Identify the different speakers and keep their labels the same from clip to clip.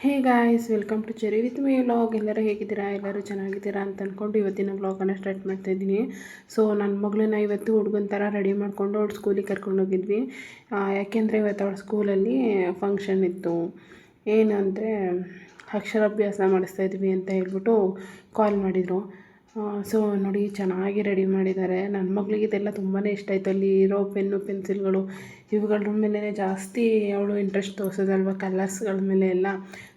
Speaker 1: Hey guys, welcome to Cherry with me vlog. ಎಲ್ಲರೂ ಹೇಗಿದ್ದೀರಾ? ಎಲ್ಲರೂ ಚೆನ್ನಾಗಿದ್ದೀರಾ ಅಂತ ಅಂದ್ಕೊಂಡು ಇವತ್ತಿನ ವ್ಲಾಗನ್ನು ಸ್ಟಾರ್ಟ್ ಮಾಡ್ತಾಯಿದ್ದೀನಿ. ಸೊ ನನ್ನ ಮಗಳನ್ನ ಇವತ್ತು ಹುಡುಗನ ಥರ ರೆಡಿ ಮಾಡಿಕೊಂಡು ಅವ್ಳು ಸ್ಕೂಲಿಗೆ ಕರ್ಕೊಂಡೋಗಿದ್ವಿ. ಯಾಕೆಂದರೆ ಇವತ್ತು ಅವಳ ಸ್ಕೂಲಲ್ಲಿ ಫಂಕ್ಷನ್ ಇತ್ತು. ಏನಂದರೆ ಅಕ್ಷರಾಭ್ಯಾಸ ಮಾಡಿಸ್ತಾಯಿದ್ವಿ ಅಂತ ಹೇಳ್ಬಿಟ್ಟು ಕಾಲ್ ಮಾಡಿದರು. ಸೊ ನೋಡಿ, ಚೆನ್ನಾಗಿ ರೆಡಿ ಮಾಡಿದ್ದಾರೆ. ನನ್ನ ಮಗಳಿಗೆ ಇದೆಲ್ಲ ತುಂಬಾ ಇಷ್ಟ ಆಯಿತು. ಅಲ್ಲಿ ಇರೋ ಪೆನ್ನು ಪೆನ್ಸಿಲ್ಗಳು ಇವುಗಳ ಮೇಲೆ ಜಾಸ್ತಿ ಅವಳು ಇಂಟ್ರೆಸ್ಟ್ ತೋರಿಸೋದಲ್ವ, ಕಲರ್ಸ್ಗಳ ಮೇಲೆ ಎಲ್ಲ.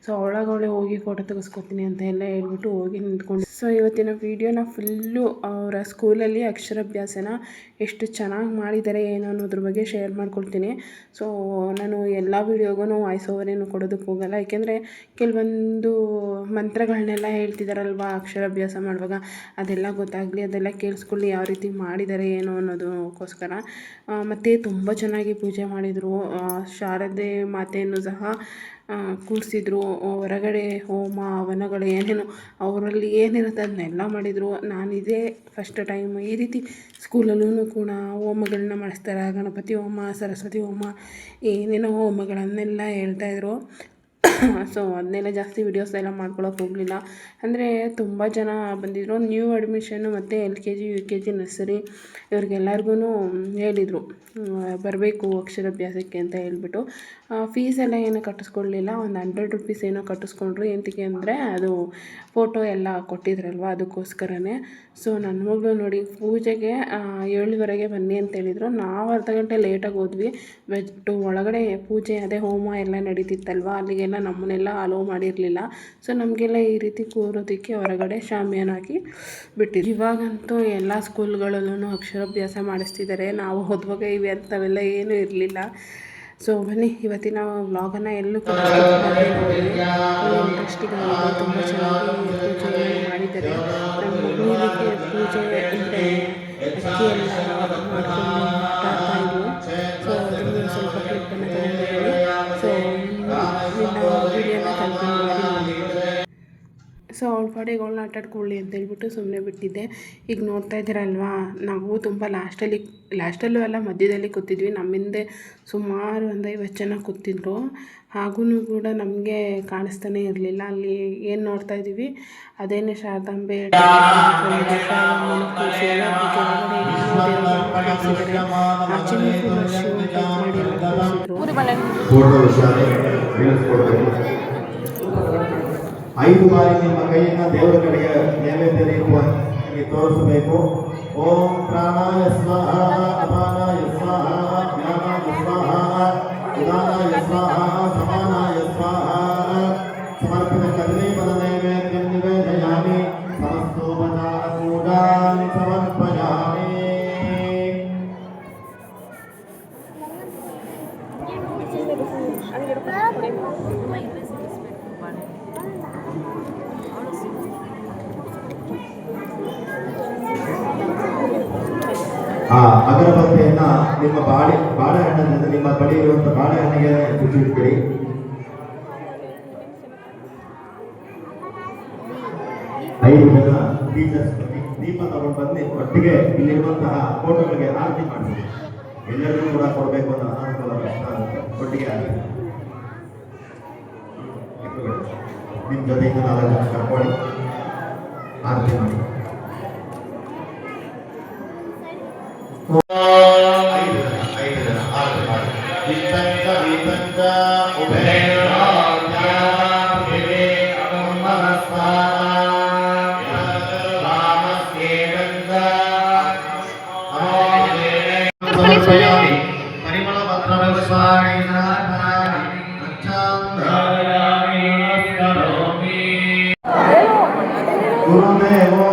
Speaker 1: ಸೊ ಅವಳೇ ಹೋಗಿ ಫೋಟೋ ತೆಗೆಸ್ಕೊತೀನಿ ಅಂತ ಎಲ್ಲ ಹೇಳ್ಬಿಟ್ಟು ಹೋಗಿ ನಿಂತ್ಕೊಂಡು. ಸೊ ಇವತ್ತಿನ ವೀಡಿಯೋನ ಫುಲ್ಲು ಅವರ ಸ್ಕೂಲಲ್ಲಿ ಅಕ್ಷರಾಭ್ಯಾಸನ ಎಷ್ಟು ಚೆನ್ನಾಗಿ ಮಾಡಿದ್ದಾರೆ ಏನು ಅನ್ನೋದ್ರ ಬಗ್ಗೆ ಶೇರ್ ಮಾಡ್ಕೊಳ್ತೀನಿ. ಸೊ ನಾನು ಎಲ್ಲ ವೀಡಿಯೋಗೂ ವಾಯ್ಸ್ ಓವರ್ ಏನು ಕೊಡೋದಕ್ಕೆ ಹೋಗಲ್ಲ. ಏಕೆಂದರೆ ಕೆಲವೊಂದು ಮಂತ್ರಗಳನ್ನೆಲ್ಲ ಹೇಳ್ತಿದ್ದಾರಲ್ವ ಅಕ್ಷರಾಭ್ಯಾಸ ಮಾಡುವಾಗ, ಅದೆಲ್ಲ ಗೊತ್ತಾಗಲಿ, ಅದೆಲ್ಲ ಕೇಳಿಸ್ಕೊಳ್ಳಿ ಯಾವ ರೀತಿ ಮಾಡಿದ್ದಾರೆ ಏನು ಅನ್ನೋದಕ್ಕೋಸ್ಕರ. ಮತ್ತು ತುಂಬ ಚೆನ್ನಾಗಿ ಪೂಜೆ ಮಾಡಿದರು. ಶಾರದೆ ಮಾತೆಯನ್ನು ಸಹ ಕೂರಿಸಿದ್ರು. ಹೊರಗಡೆ ಹೋಮ ಹವನಗಳು ಏನೇನು ಅವರಲ್ಲಿ ಏನಿರುತ್ತೆ ಅದನ್ನೆಲ್ಲ ಮಾಡಿದರು. ನಾನಿದೇ ಫಸ್ಟ್ ಟೈಮ್ ಈ ರೀತಿ ಸ್ಕೂಲಲ್ಲೂ ಕೂಡ ಹೋಮಗಳನ್ನ ಮಾಡಿಸ್ತಾರೆ. ಗಣಪತಿ ಹೋಮ, ಸರಸ್ವತಿ ಹೋಮ, ಏನೇನೋ ಹೋಮಗಳನ್ನೆಲ್ಲ ಹೇಳ್ತಾಯಿದ್ರು. ಸೊ ಅದನ್ನೆಲ್ಲ ಜಾಸ್ತಿ ವಿಡಿಯೋಸ್ ಎಲ್ಲ ಮಾಡ್ಕೊಳಕ್ಕೆ ಹೋಗಲಿಲ್ಲ. ಅಂದರೆ ತುಂಬ ಜನ ಬಂದಿದ್ದರು. ನ್ಯೂ ಅಡ್ಮಿಷನ್ನು ಮತ್ತು LKG UKG ನರ್ಸರಿ ಇವ್ರಿಗೆಲ್ಲರಿಗೂ ಹೇಳಿದರು ಬರಬೇಕು ಅಕ್ಷರಾಭ್ಯಾಸಕ್ಕೆ ಅಂತ ಹೇಳ್ಬಿಟ್ಟು. ಫೀಸೆಲ್ಲ ಏನೂ ಕಟ್ಟಿಸ್ಕೊಳ್ಳಲಿಲ್ಲ. ಒಂದು 100 ರುಪೀಸ್ ಏನೋ ಕಟ್ಟಿಸ್ಕೊಂಡ್ರು. ಎಂತಕ್ಕೆ ಅಂದರೆ ಅದು ಫೋಟೋ ಎಲ್ಲ ಕೊಟ್ಟಿದ್ರಲ್ವ, ಅದಕ್ಕೋಸ್ಕರನೇ. ಸೊ ನನ್ನ ಮಗಳು ನೋಡಿ, ಪೂಜೆಗೆ 7:30ಗೆ ಬನ್ನಿ ಅಂತ ಹೇಳಿದರು. ನಾವು ಅರ್ಧ ಗಂಟೆ ಲೇಟಾಗಿ ಹೋದ್ವಿ. ಒಳಗಡೆ ಪೂಜೆ ಅದೇ ಹೋಮ ಎಲ್ಲ ನಡೀತಿತ್ತಲ್ವ, ಅಲ್ಲಿಗೆಲ್ಲ ನಮ್ಮನ್ನೆಲ್ಲ ಅಲೋ ಮಾಡಿರಲಿಲ್ಲ. ಸೊ ನಮಗೆಲ್ಲ ಈ ರೀತಿ ಕೂರೋದಕ್ಕೆ ಹೊರಗಡೆ ಶಾಮಿಯಾನ ಹಾಕಿ ಬಿಟ್ಟಿದ್ರು. ಇವಾಗಂತೂ ಎಲ್ಲ ಸ್ಕೂಲ್ಗಳಲ್ಲೂ ಅಕ್ಷರಾಭ್ಯಾಸ ಮಾಡಿಸ್ತಿದ್ದಾರೆ. ನಾವು ಹೋದ್ವಾಗ ಇವೆ ಅಂಥವೆಲ್ಲ ಏನೂ ಇರಲಿಲ್ಲ. ಸೊ ಬನ್ನಿ ಇವತ್ತಿನ ವ್ಲಾಗನ್ನು ಎಲ್ಲೂ ಕೂಡ ಇಂಟ್ರೆಸ್ಟಿಂಗ್ ಆಗಿದೆ. ತುಂಬ ಚೆನ್ನಾಗಿ ಪೂಜೆ ಮಾಡಿದ್ದಾರೆ. ನಮ್ಮ ಮಗುವಿಗೆ ಪೂಜೆ ಅಂದರೆ ಅಕ್ಕಿ ಎಲ್ಲ ಮಾಡ್ಕೊಂಡು ಮಾತಾಡ್ತಾಯಿದ್ವು. ಸೊ ಅದನ್ನು ಸ್ವಲ್ಪ ಕ್ಲಿಪ್ಪನ್ನು ತಗೊಂಡಿದ್ದೀನಿ. ಸೊ ನಿನ್ನ ವೀಡಿಯೋನ ಕಲ್ಕೊಂಡು ಮಾಡಿ. ಸೊ ಅವಳ ಪಾಡಿಗೆ ಅವಳನ್ನ ಆಟಾಡ್ಕೊಳ್ಳಿ ಅಂತ ಹೇಳ್ಬಿಟ್ಟು ಸುಮ್ಮನೆ ಬಿಟ್ಟಿದ್ದೆ. ಈಗ ನೋಡ್ತಾ ಇದ್ದೀರಲ್ವಾ, ನಾವು ತುಂಬ ಲಾಸ್ಟಲ್ಲೂ ಅಲ್ಲ, ಮಧ್ಯದಲ್ಲಿ ಕೂತಿದ್ವಿ. ನಮ್ಮಿಂದೆ ಸುಮಾರು ಒಂದು 50 ಜನ ಕೂತಿದ್ರು. ಹಾಗೂ ಕೂಡ ನಮಗೆ ಕಾಣಿಸ್ತಾನೆ ಇರಲಿಲ್ಲ. ಅಲ್ಲಿ ಏನು ನೋಡ್ತಾ ಇದ್ದೀವಿ ಅದೇನೇ ಶಾರದಾಂಬೆ
Speaker 2: ಐದು ಬಾರಿ ನಿಮ್ಮ ಕೈಯನ್ನು ದೇವರ ಕಡೆಗೆ ನೈವೇದ್ಯ ರೀತಿಯಾಗಿ ತೋರಿಸಬೇಕು. ಓಂ ಪ್ರಾಣಾಯ ಸ್ವಾಹ, ಅಪಾನಾಯ ಸ್ವಾಹ, ಜ್ಞಾನಾಯ ಸ್ವಾಹ, ಉದಾನಾಯ ಸ್ವಾಹ, ಸಮಾನಾಯ ಸ್ವಾಹ. ಸಮರ್ಪಿತ ಕದಲೀಪದ ನೈವೇದ್ಯಂ ನಿವೇದಯಾಮಿ. ಸಮಸ್ತೋಪಚಾರ ಪೂಜಾಂ ಸಮರ್ಪಯಾಮಿ. ಅಗರಬತ್ತಿಯನ್ನ ನಿಮ್ಮ ಬಾಳೆಹಣ್ಣಿನಿಂದ ನಿಮ್ಮ ಬಳಿ ಇರುವಂತಹ ಬಾಳೆಹಣ್ಣಿಗೆ ಬಿಡಿ. ಐದು ಜನ ಟೀಚರ್ಸ್ ದೀಪ ತಗೊಂಡು ಬಂದು ಒಟ್ಟಿಗೆ ಇಲ್ಲಿರುವಂತಹ ಫೋಟೋಗಳಿಗೆ ಆರತಿ ಮಾಡಿ ಎಲ್ಲರಿಗೂ ಕೂಡ ಕೊಡಬೇಕು ಅನ್ನೋ ಅನುಕೂಲ ಪ್ರಶ್ನೆ ಆಗುತ್ತೆ. ಒಟ್ಟಿಗೆ ಆರತಿ ನಿಮ್ಮ ಜೊತೆಯಿಂದ 4 ಜನ ಕರ್ಕೊಳ್ಳಿ, ಆರತಿ ಮಾಡಿ. ಗುರುದೇವೋ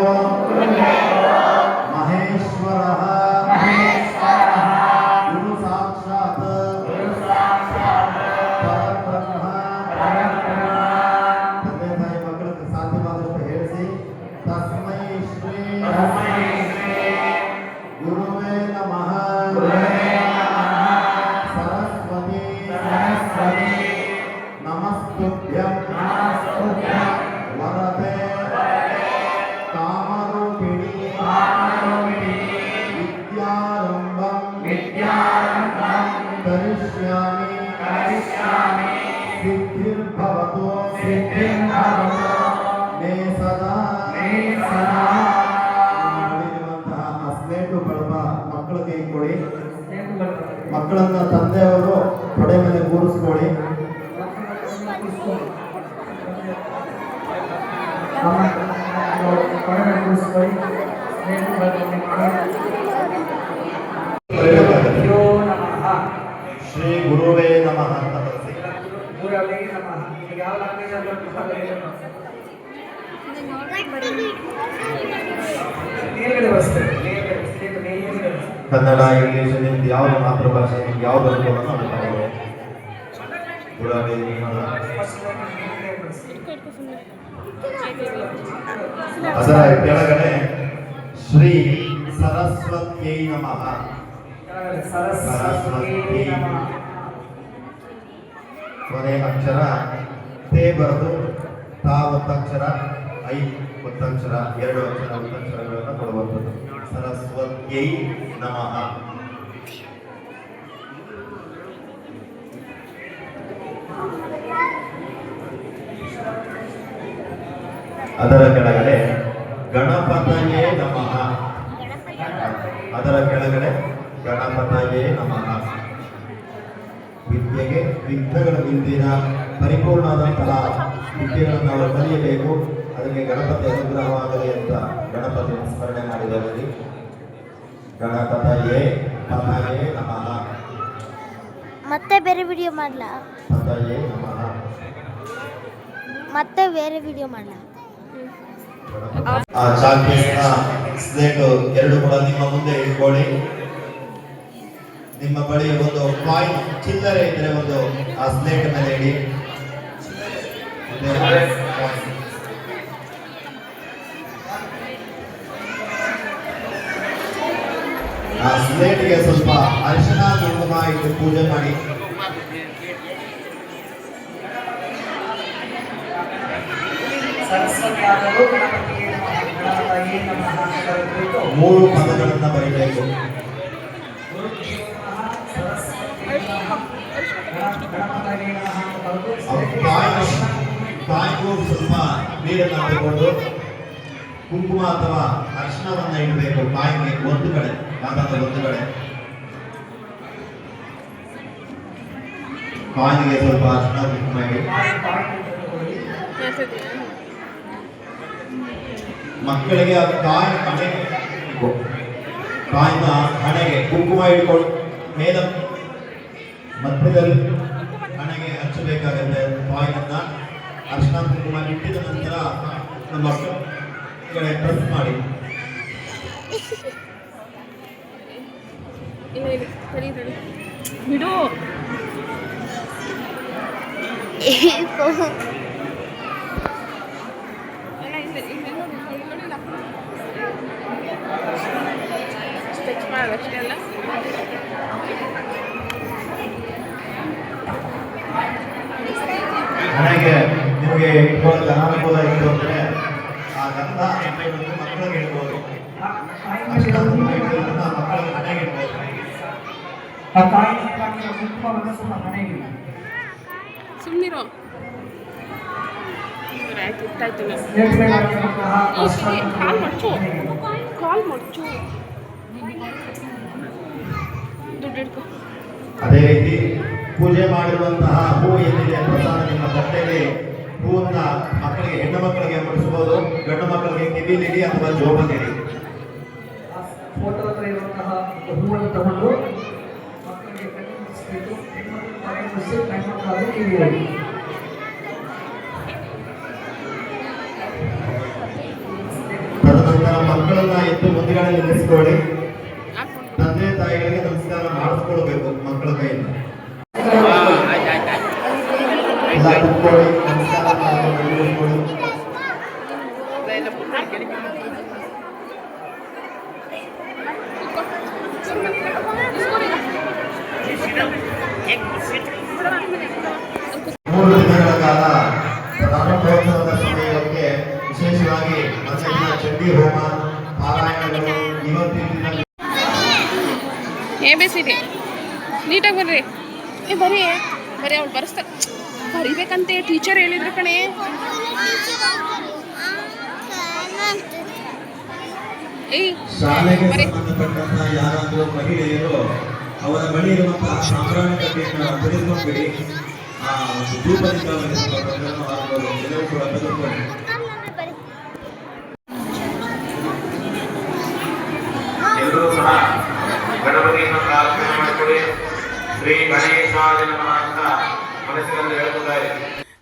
Speaker 2: ಮೇ ಸದಾ ಮಾಡಿರುವಂತಹ ಆ ಸ್ಲೇಟು ಬಳಪ ಮಕ್ಕಳ ಕೈ ಕೊಡಿ. ಮಕ್ಕಳನ್ನ ತಂದೆಯವರು ತೊಡೆ ಮೇಲೆ ಕೂರಿಸ್ಕೊಳ್ಳಿ. ಶ್ರೀ ಗುರುವೇ ನಮಃ ಅಂತ ಬರೆಸಿ. ಕನ್ನಡ, ಇಂಗ್ಲಿಷ್, ಹಿಂದಿ ಯಾವ್ದು ಮಾತೃಭಾಷೆ ಯಾವ್ದು ಅನುಕೂಲನೋ ಅದು ಬರೆಯುವ. ಗುರುವೇ ನಮಃ. ಅದರ ಕೆಳಗಡೆ ಶ್ರೀ ಸರಸ್ವತ್ಯೈ ನಮಃ. ಸರಸ್ವತ್ಯೈ ಕೊನೆ ಅಕ್ಷರ ತೇ ಬರೆದು ತಾ ಒತ್ತಕ್ಷರ ಐ ಒತ್ತಕ್ಷರ 2 ಅಕ್ಷರ ಒತ್ತಕ್ಷರಗಳನ್ನು ಕೊಡುವಂಥದ್ದು. ಸರಸ್ವತ್ಯೈ ನಮಃ. ಅದರ ಕೆಳಗಡೆ ಗಣಪತಯೇ ನಮಃ. ಅದರ ಕೆಳಗಡೆ ಗಣಪತಯೇ ನಮಃ. ವಿದ್ಯೆಗೆ ವಿಘ್ನಗಳಿಂದಿನ ಪರಿಪೂರ್ಣವಾದಂತಹ ವಿದ್ಯೆಗಳನ್ನು ಅವರು ಕಲಿಯಬೇಕು. ಅದಕ್ಕೆ ಗಣಪತಿ ಅನುಗ್ರಹವಾಗಲಿ ಅಂತ ಗಣಪತಿ ಸ್ಮರಣೆ ಮಾಡಿದವರಿಗೆ ಗಣಪತಯೇ ಪತಯೇ ನಮಃ.
Speaker 3: ಮತ್ತೆ ಬೇರೆ ವಿಡಿಯೋ ಮಾಡಲಾ?
Speaker 2: ಪತಯೇ ನಮಃ.
Speaker 3: ಮತ್ತೆ ಬೇರೆ ವಿಡಿಯೋ ಮಾಡಲಾ?
Speaker 2: ಆ ಚಾಕ್ಲೇಟ್ನ ಸ್ಲೇಟ್ 2 ಕೂಡ ನಿಮ್ಮ ಮುಂದೆ ಇಟ್ಕೊಳ್ಳಿ. ನಿಮ್ಮ ಬಳಿ ಒಂದು ಕಾಯಿನ್ ಚಿಲ್ಲರೆ ಇದ್ರೆ ಒಂದು ಆ ಸ್ಲೇಟ್ ಮೇಲೆ ಇಡಿ. ಆ ಸ್ಲೇಟ್ಗೆ ಸ್ವಲ್ಪ ಅರಿಶಿನ ಕುಂಕುಮ ಇಟ್ಟು ಪೂಜೆ ಮಾಡಿ. ಮೂರು ಪದಗಳನ್ನ ಬರೀಬೇಕು. ಕಾಯಿಗೂ ಸ್ವಲ್ಪ ನೀರನ್ನು ಹಾಕಿಕೊಂಡು ಕುಂಕುಮ ಅಥವಾ ಅರಿಶಿನವನ್ನ ಇಡಬೇಕು. ಕಾಯಿಗೆ ಒಂದು ಕಡೆ ಯಾವ್ದಾದ್ರು ಒಂದು ಕಡೆ ಕಾಯಿಗೆ ಸ್ವಲ್ಪ ಅರಿಶಿನ ಕುಂಕುಮ ಇಡಿ. ಮಕ್ಕಳಿಗೆ ಆ ಕಾಯಿನ ಹಣೆಗೆ ಕುಂಕುಮ ಇಟ್ಕೊಂಡು ಮೇಲೆ ಮಧ್ಯದಲ್ಲಿ ಹಣೆಗೆ ಹಚ್ಚಬೇಕಾಗುತ್ತೆ. ಕಾಯಿನನ್ನ ಅರಿಶಿನ ಕುಂಕುಮ ಇಟ್ಟಿದ ನಂತರ ನಮ್ಮ ಮಕ್ಕಳ ಪ್ರೆಸ್ ಮಾಡಿ.
Speaker 1: ಬಿಡು.
Speaker 2: ಹಣೆಗೆ ನಿಮಗೆ ಇಟ್ಕೊಳ್ಳೋಕೆ ಅನಾನುಕೂಲ ಇತ್ತು ಅಂದರೆ ಆ ಗಂಧ ಮಕ್ಕಳಿಗೆ ಇಡ್ಬೋದು. ಮಕ್ಕಳಿಗೆ ಹಣೆಗೆ ಇಡ್ಬೋದು.
Speaker 1: ಸುಮ್ಮನಿರೋ. ಕಾಲ್ ಮಡ್ಚು ದುಡ್ಡು ಇಟ್ಕೊ.
Speaker 2: ಅದೇ ರೀತಿ ಪೂಜೆ ಮಾಡಿರುವಂತಹ ಹೂ ಏನಿದೆ ಪ್ರಸಾದ ನಿಮ್ಮ ತಟ್ಟೆಗೆ ಹೂವನ್ನ ಮಕ್ಕಳಿಗೆ ಹೆಣ್ಣು ಮಕ್ಕಳಿಗೆ ಮುಡಿಸಬಹುದು. ಗಂಡು ಮಕ್ಕಳಿಗೆ ಕಿವಿಲಿಡಿ ಅಥವಾ ಜೋಬಲ್ಲಿಡಿ.
Speaker 4: ಫೋಟೋ ಹತ್ರ ಇರುವಂತಹ ಹೂವನ್ನು ತಗೊಂಡು ಮಕ್ಕಳಿಗೆ ಕಣ್ಣಿಸ್ಬಿಟ್ಟು ಕಿವಿಯಲ್ಲಿ
Speaker 2: ತದನಂತರ ಮಕ್ಕಳನ್ನ ಎದ್ದು ಮುಂದುಗಡೆ ನಿಲ್ಲಿಸಿಕೊಳ್ಳಿ. ತಂದೆ ತಾಯಿಗಳಿಗೆ ನಮಸ್ಕಾರ ಮಾಡಿಸ್ಕೊಳ್ಬೇಕು ಮಕ್ಕಳ ಕೈಯಿಂದ. ಎಲ್ಲ ಕುತ್ಕೊಳ್ಳಿ, ನಮಸ್ಕಾರ ಮಾಡಿಸ್ಕೊಳ್ಳಿ. ಮೂರು ದಿನಗಳ ಕಾಲ ಪ್ರಾರಂಭೋತ್ಸವದ ಸಮಯಕ್ಕೆ ವಿಶೇಷವಾಗಿ ಮನೆಯ ಚಂಡಿ ಹೋಮ ಪಾರಾಯಣಗಳು ಇವತ್ತಿನ ದಿನ
Speaker 1: ABCD ನೀಟಾಗಿ ಬರ್ರಿ. ಬರೀ ಅವಳು ಬರ್ಸ್ತಾರೆ. ಬರಿಬೇಕಂತೆ ಟೀಚರ್ ಹೇಳಿದ್ರು ಕಣೆ. ಏಯ್
Speaker 2: ಶಾಲೆಗೆ ಸಂಬಂಧಪಟ್ಟಂತಹ ಯಾರಾದರೂ ಮಹಿಳೆಯರು ಅವರ ಬಳಿ ಇರುವಂತಹ ಸಾಂಬ್ರಾಣಿಕತೆಯನ್ನು ತೆಗೆದುಕೊಂಡ್ಬಿಡಿ. ಆ ಒಂದು ಧೂಪದಿಂದ ಎಲ್ಲವೂ ಕೂಡ ತೆಗೆದುಕೊಳ್ಳಿ. ಎಲ್ಲರೂ ಸಹ ಗಣಪತಿಯನ್ನು ಪ್ರಾರ್ಥನೆ ಮಾಡಿಕೊಳ್ಳಿ. ಶ್ರೀ ಗಣೇಶಾಯ ನಮಃ ಅಂತ ಮನಸ್ಸಿನಲ್ಲಿ ಹೇಳ್ತಿದ್ದಾರೆ.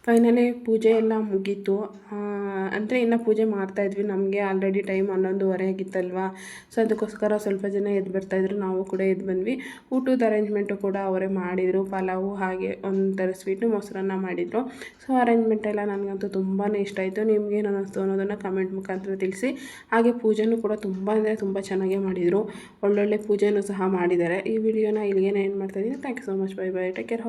Speaker 1: ಫೈನಲಿ ಪೂಜೆ ಎಲ್ಲ ಮುಗೀತು. ಅಂದರೆ ಇನ್ನು ಪೂಜೆ ಮಾಡ್ತಾಯಿದ್ವಿ. ನಮಗೆ ಆಲ್ರೆಡಿ ಟೈಮ್ 11:30 ಆಗಿತ್ತಲ್ವ. ಸೊ ಅದಕ್ಕೋಸ್ಕರ ಸ್ವಲ್ಪ ಜನ ಎದ್ದು ಬರ್ತಾಯಿದ್ರು, ನಾವು ಕೂಡ ಎದ್ದು ಬಂದ್ವಿ. ಊಟದ ಅರೇಂಜ್ಮೆಂಟು ಕೂಡ ಅವರೇ ಮಾಡಿದರು. ಪಲಾವು ಹಾಗೆ ಒಂಥರ ಸ್ವೀಟು ಮೊಸರನ್ನ ಮಾಡಿದರು. ಸೊ ಅರೇಂಜ್ಮೆಂಟ್ ಎಲ್ಲ ನನಗಂತೂ ತುಂಬಾ ಇಷ್ಟ ಆಯಿತು. ನಿಮ್ಗೇನು ಅನ್ನಿಸ್ತು ಅನ್ನೋದನ್ನು ಕಮೆಂಟ್ ಮುಖಾಂತರ ತಿಳಿಸಿ. ಹಾಗೆ ಪೂಜೆನೂ ಕೂಡ ತುಂಬ ಅಂದರೆ ತುಂಬ ಚೆನ್ನಾಗೇ ಮಾಡಿದರು. ಒಳ್ಳೊಳ್ಳೆ ಪೂಜೆನೂ ಸಹ ಮಾಡಿದ್ದಾರೆ. ಈ ವಿಡಿಯೋನ ಇಲ್ಲಿಗೇನೆ ಏನು ಮಾಡ್ತಾಯಿದ್ದೀನಿ. Thank you so much. Bye bye. Take care.